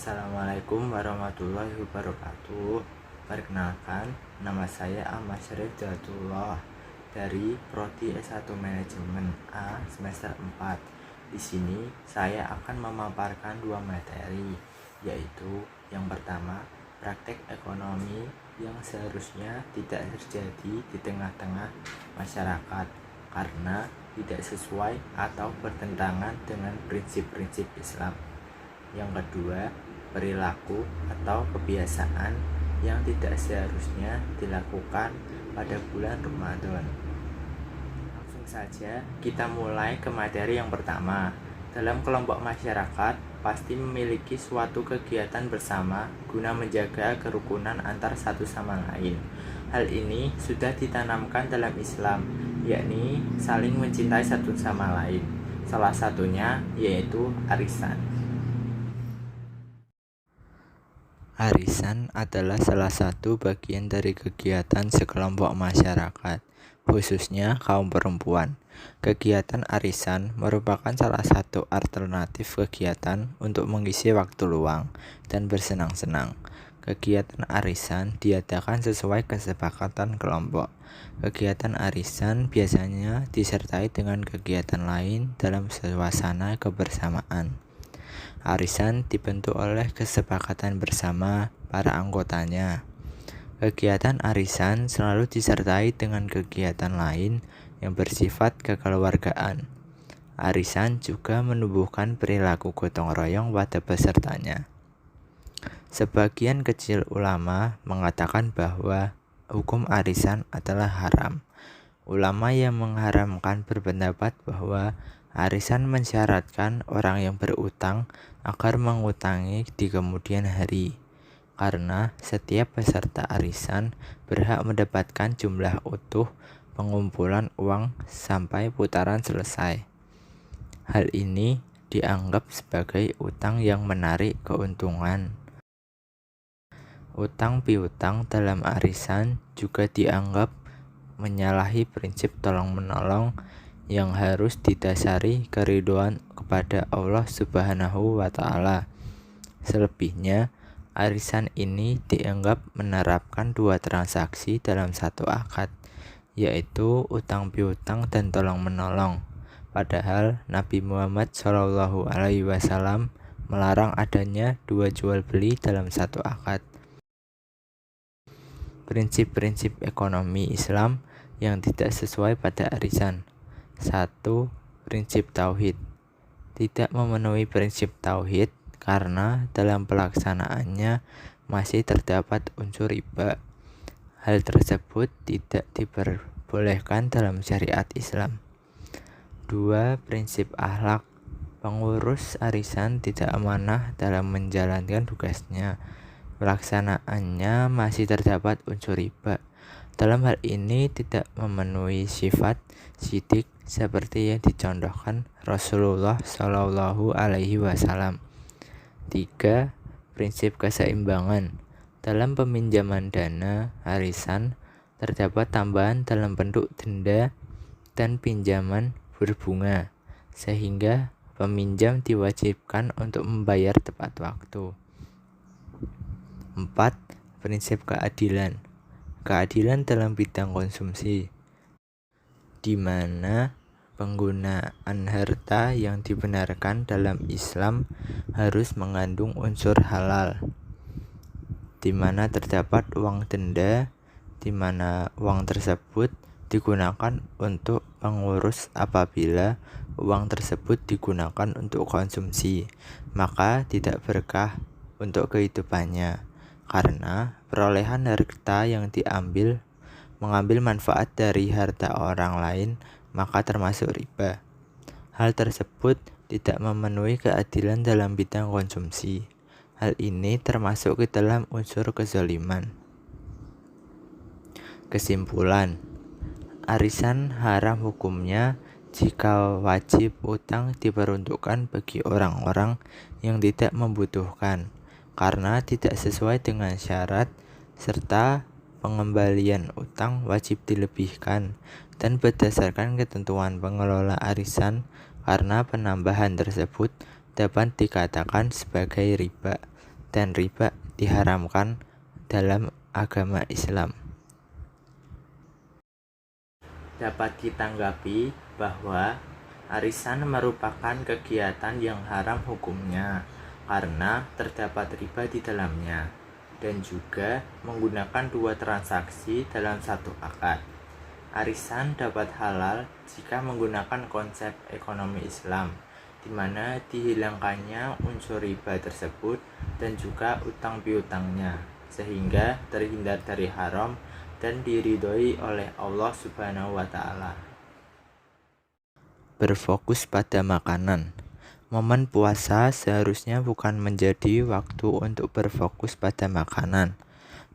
Assalamualaikum warahmatullahi wabarakatuh. Perkenalkan, nama saya Ahmad Syarif Jatullah dari Prodi S1 Manajemen A semester 4. Di sini saya akan memaparkan dua materi, yaitu yang pertama, praktek ekonomi yang seharusnya tidak terjadi di tengah-tengah masyarakat karena tidak sesuai atau bertentangan dengan prinsip-prinsip Islam. Yang kedua, perilaku atau kebiasaan yang tidak seharusnya dilakukan pada bulan Ramadan. Langsung saja kita mulai ke materi yang pertama. Dalam kelompok masyarakat pasti memiliki suatu kegiatan bersama guna menjaga kerukunan antar satu sama lain. Hal ini sudah ditanamkan dalam Islam, yakni saling mencintai satu sama lain. Salah satunya yaitu arisan. Arisan adalah salah satu bagian dari kegiatan sekelompok masyarakat, khususnya kaum perempuan. Kegiatan arisan merupakan salah satu alternatif kegiatan untuk mengisi waktu luang dan bersenang-senang. Kegiatan arisan diadakan sesuai kesepakatan kelompok. Kegiatan arisan biasanya disertai dengan kegiatan lain dalam suasana kebersamaan. Arisan dibentuk oleh kesepakatan bersama para anggotanya. Kegiatan arisan selalu disertai dengan kegiatan lain yang bersifat kekeluargaan. Arisan juga menumbuhkan perilaku gotong royong pada pesertanya. Sebagian kecil ulama mengatakan bahwa hukum arisan adalah haram. Ulama yang mengharamkan berpendapat bahwa arisan mensyaratkan orang yang berutang agar mengutangi di kemudian hari, karena setiap peserta arisan berhak mendapatkan jumlah utuh pengumpulan uang sampai putaran selesai. Hal ini dianggap sebagai utang yang menarik keuntungan. Utang piutang dalam arisan juga dianggap menyalahi prinsip tolong-menolong yang harus didasari keridhaan kepada Allah Subhanahu wa Ta'ala. Selebihnya, arisan ini dianggap menerapkan dua transaksi dalam satu akad, yaitu utang piutang dan tolong-menolong. Padahal Nabi Muhammad SAW melarang adanya dua jual beli dalam satu akad. Prinsip-prinsip ekonomi Islam yang tidak sesuai pada arisan. 1. Prinsip tauhid. Tidak memenuhi prinsip tauhid karena dalam pelaksanaannya masih terdapat unsur riba. Hal tersebut tidak diperbolehkan dalam syariat Islam. 2. Prinsip akhlak. Pengurus arisan tidak amanah dalam menjalankan tugasnya. Pelaksanaannya masih terdapat unsur riba. Dalam hal ini tidak memenuhi sifat sidik seperti yang dicontohkan Rasulullah Shallallahu Alaihi Wasallam. 3. Prinsip keseimbangan. Dalam peminjaman dana arisan terdapat tambahan dalam bentuk denda dan pinjaman berbunga, sehingga peminjam diwajibkan untuk membayar tepat waktu. 4. Prinsip keadilan. Keadilan dalam bidang konsumsi, di mana penggunaan harta yang dibenarkan dalam Islam harus mengandung unsur halal, di mana terdapat uang denda, di mana uang tersebut digunakan untuk pengurus. Apabila uang tersebut digunakan untuk konsumsi, maka tidak berkah untuk kehidupannya, karena perolehan harta yang mengambil manfaat dari harta orang lain, maka termasuk riba. Hal tersebut tidak memenuhi keadilan dalam bidang konsumsi. Hal ini termasuk ke dalam unsur kezaliman. Kesimpulan, arisan haram hukumnya jika wajib utang diperuntukkan bagi orang-orang yang tidak membutuhkan, karena tidak sesuai dengan syarat, serta pengembalian utang wajib dilebihkan dan berdasarkan ketentuan pengelola arisan, karena penambahan tersebut dapat dikatakan sebagai riba. dan riba diharamkan dalam agama Islam. Dapat ditanggapi bahwa arisan merupakan kegiatan yang haram hukumnya karena terdapat riba di dalamnya dan juga menggunakan dua transaksi dalam satu akad. Arisan dapat halal jika menggunakan konsep ekonomi Islam, di mana dihilangkannya unsur riba tersebut dan juga utang piutangnya, sehingga terhindar dari haram dan diridhoi oleh Allah Subhanahu wa Ta'ala. Berfokus pada makanan. Momen puasa seharusnya bukan menjadi waktu untuk berfokus pada makanan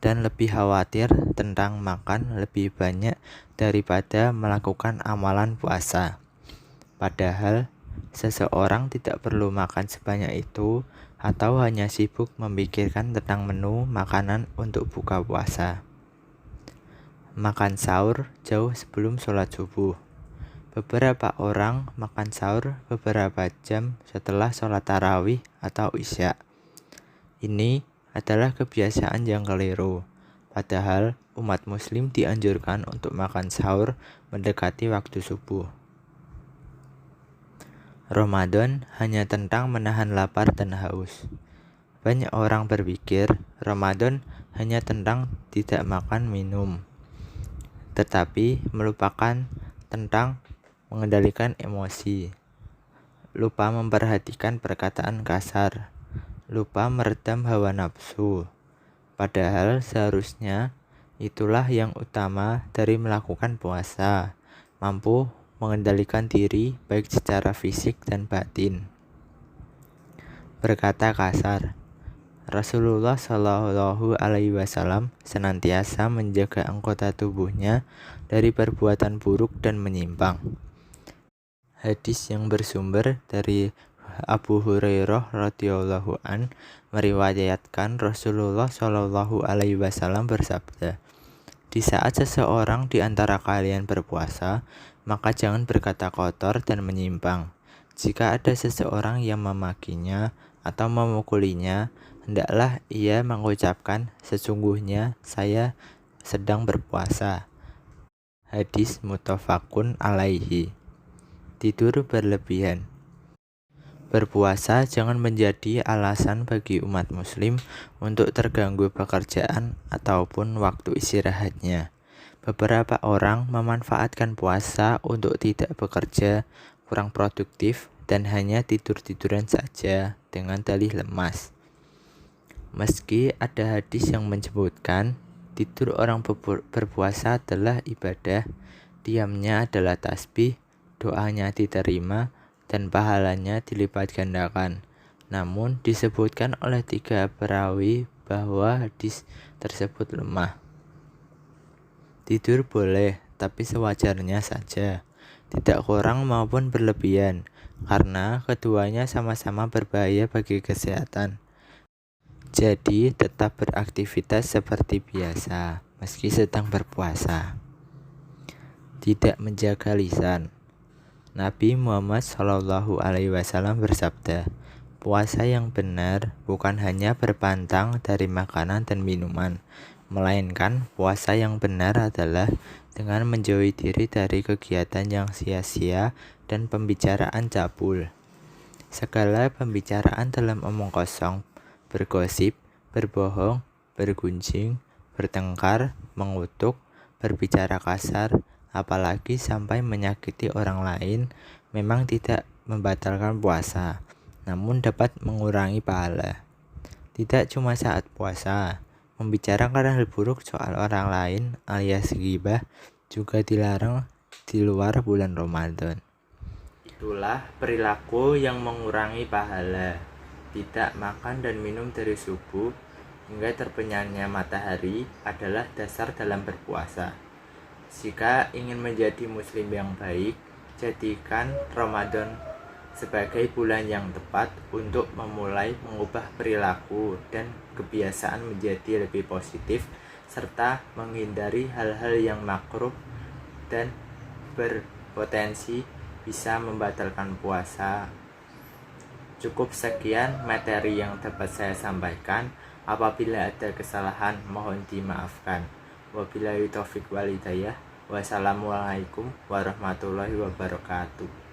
dan lebih khawatir tentang makan lebih banyak daripada melakukan amalan puasa. Padahal seseorang tidak perlu makan sebanyak itu atau hanya sibuk memikirkan tentang menu makanan untuk buka puasa. Makan sahur jauh sebelum sholat subuh. Beberapa orang makan sahur beberapa jam setelah sholat tarawih atau isya. Ini adalah kebiasaan yang keliru. Padahal umat muslim dianjurkan untuk makan sahur mendekati waktu subuh. Ramadan hanya tentang menahan lapar dan haus. Banyak orang berpikir Ramadan hanya tentang tidak makan minum, tetapi melupakan tentang mengendalikan emosi, lupa memperhatikan perkataan kasar, lupa meredam hawa nafsu. Padahal seharusnya itulah yang utama dari melakukan puasa, mampu mengendalikan diri baik secara fisik dan batin. Berkata kasar, Rasulullah Shallallahu Alaihi Wasallam senantiasa menjaga anggota tubuhnya dari perbuatan buruk dan menyimpang. Hadis yang bersumber dari Abu Hurairah radhiyallahu an meriwayatkan Rasulullah Shallallahu Alaihi Wasallam bersabda, di saat seseorang di antara kalian berpuasa, maka jangan berkata kotor dan menyimpang. Jika ada seseorang yang memakinya atau memukulinya, hendaklah ia mengucapkan, sesungguhnya saya sedang berpuasa. Hadis muttafaqun alaihi. Tidur berlebihan. Berpuasa jangan menjadi alasan bagi umat muslim untuk terganggu pekerjaan ataupun waktu istirahatnya. Beberapa orang memanfaatkan puasa untuk tidak bekerja, kurang produktif, dan hanya tidur-tiduran saja dengan dalih lemas. Meski ada hadis yang menyebutkan tidur orang berpuasa adalah ibadah, diamnya adalah tasbih, doanya diterima, dan pahalanya dilipat gandakan. Namun disebutkan oleh 3 perawi bahwa hadis tersebut lemah. Tidur boleh, tapi sewajarnya saja, tidak kurang maupun berlebihan, karena keduanya sama-sama berbahaya bagi kesehatan. Jadi tetap beraktivitas seperti biasa, meski sedang berpuasa. Tidak menjaga lisan. Nabi Muhammad Shallallahu Alaihi Wasallam bersabda, puasa yang benar bukan hanya berpantang dari makanan dan minuman, melainkan puasa yang benar adalah dengan menjauhi diri dari kegiatan yang sia-sia dan pembicaraan cabul. Segala pembicaraan dalam omong kosong, bergosip, berbohong, bergunjing, bertengkar, mengutuk, berbicara kasar, apalagi sampai menyakiti orang lain, memang tidak membatalkan puasa, namun dapat mengurangi pahala. Tidak cuma saat puasa, membicarakan hal buruk soal orang lain alias ghibah juga dilarang di luar bulan Ramadan. Itulah perilaku yang mengurangi pahala. Tidak makan dan minum dari subuh hingga terbenamnya matahari adalah dasar dalam berpuasa. Jika ingin menjadi muslim yang baik, jadikan Ramadan sebagai bulan yang tepat untuk memulai mengubah perilaku dan kebiasaan menjadi lebih positif, serta menghindari hal-hal yang makruh dan berpotensi bisa membatalkan puasa. Cukup sekian materi yang dapat saya sampaikan. Apabila ada kesalahan, mohon dimaafkan. Wabillahi taufik wal hidayah. Wassalamualaikum warahmatullahi wabarakatuh.